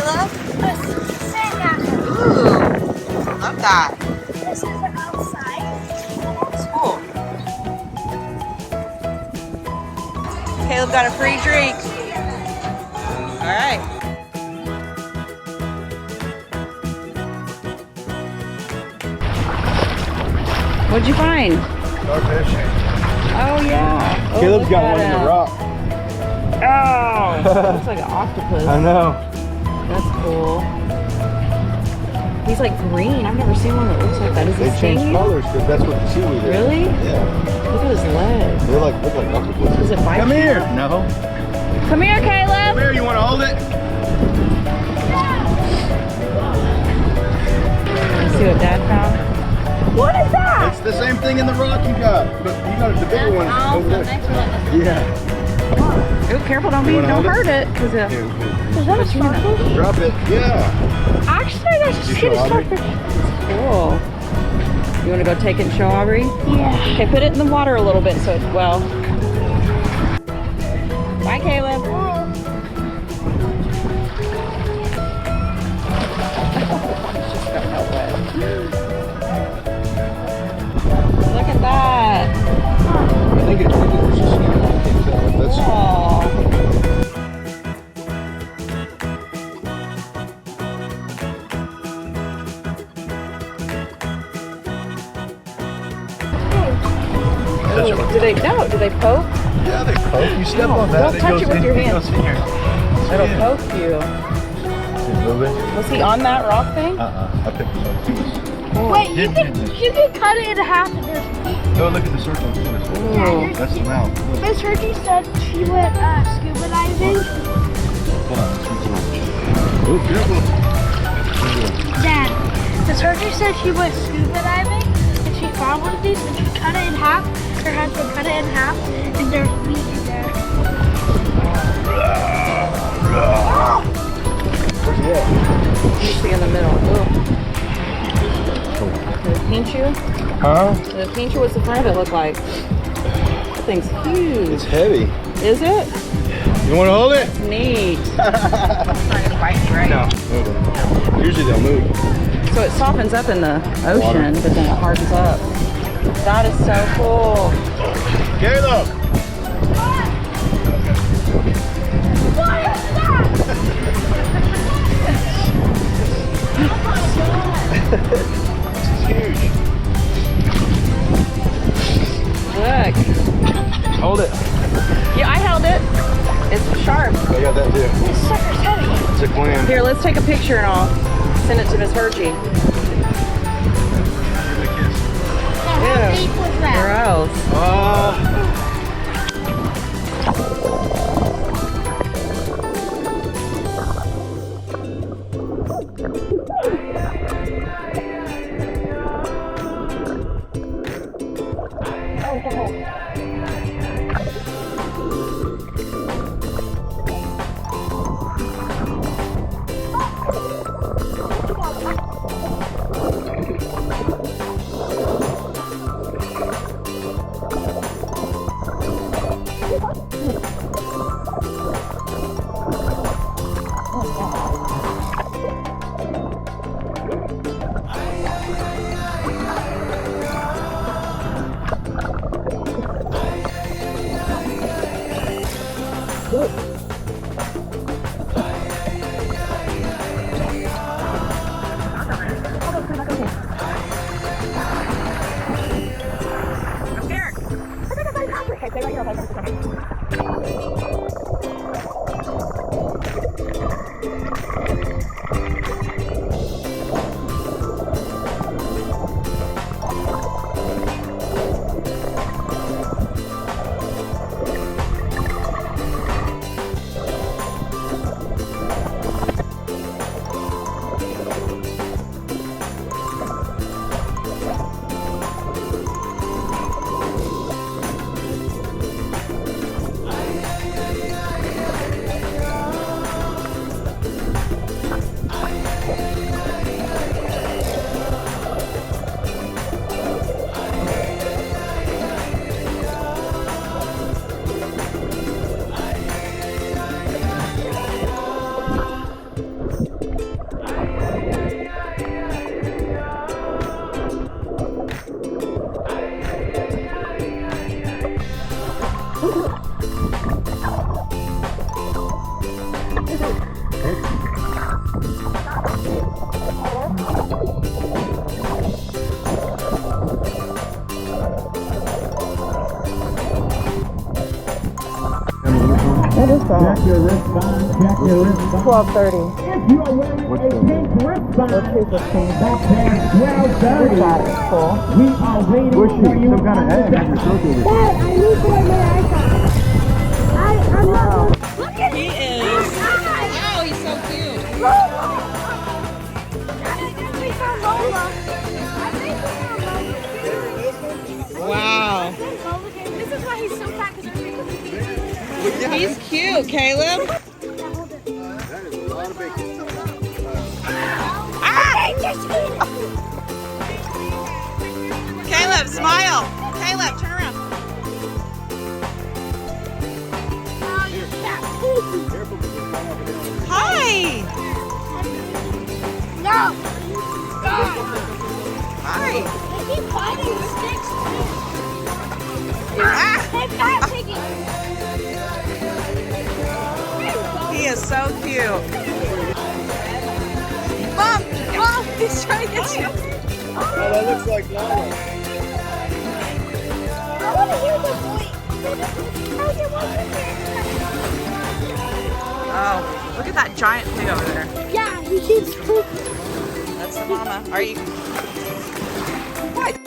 Caleb? Sand. Ooh, love that. This is outside. It's cool. Caleb got a free drink. All right. What'd you find? Starfish. Oh yeah. Oh, Caleb's look got at one in him. the rock. Oh, looks like an octopus. I know. That's cool. He's like green. I've never seen one that looks like that. Does They it sting change you? colors because that's what the seaweed is. Really? Yeah. Look at his legs. They look like octopuses. Does it bite Come you? here. No. Come here, Caleb. Come here. You want to hold it? Let's see what Dad found. What is that? It's the same thing in the rock you got, but you got the bigger one over there. Yeah. Oh, careful! Don't hurt it, cause it. Is that a starfish? Drop it. Yeah. Actually, that's just show a Aubrey? starfish. Cool. You want to go take it and show Aubrey? Yeah. Okay, put it in the water a little bit so it's well. Bye, Caleb. Look at that. I think it's just I can't tell. That's Aww. Do they poke? yeah, they poke. You step No, on that. don't touch it with your It hands. goes in here. It'll poke you. Is it moving? Was he on that rock thing? I picked this up. Cool. Wait, you can cut it in half and there's Oh, look at the circle too. Ooh. That's the mouth. Look. Miss Hergy said she went scuba diving. Hold on. Oh, careful. Dad, Miss Hergy said she went scuba diving and she found one of these and she cut it in half. Her husband cut it in half and there's meat in there. Where's he at? You see in the middle. Ooh. Did it pinch you? Huh? Did it pinch you? What's the front of it look like? That thing's huge. It's heavy. Is it? You want to hold it? Neat. It's not gonna bite you, right? No. Usually they'll move. So it softens up in the ocean, but then it hardens up. That is so cool. Caleb! This is huge. Look. Hold it. Yeah, I held it. It's sharp. I got that too. This sucker's heavy. It's a clam. Here, let's take a picture and I'll send it to Miss Hergy. How deep was that? Gross. What is that? 12:30. What's the Or 2:15. That is cool. bushy? Some kind of egg. Dad, I need to wear my eyeglasses. I'm not. Look at He is. Wow, he's so cute. Lola. Daddy, we found Lola. I think we found Lola. Wow. This is why he's so fat because He's cute, Caleb. That is a lot of bacon. Caleb, smile. Caleb, turn around. Careful with the Hi. No. God. Hi. They keep finding sticks too. Ah. They've got piggy. He is so cute. Mom, Mom, he's trying to get you. Oh, that looks like Lala. I want to hear the voice. Oh, look at that giant pig over there. Yeah, he keeps pooping. That's the mama. Are you? What?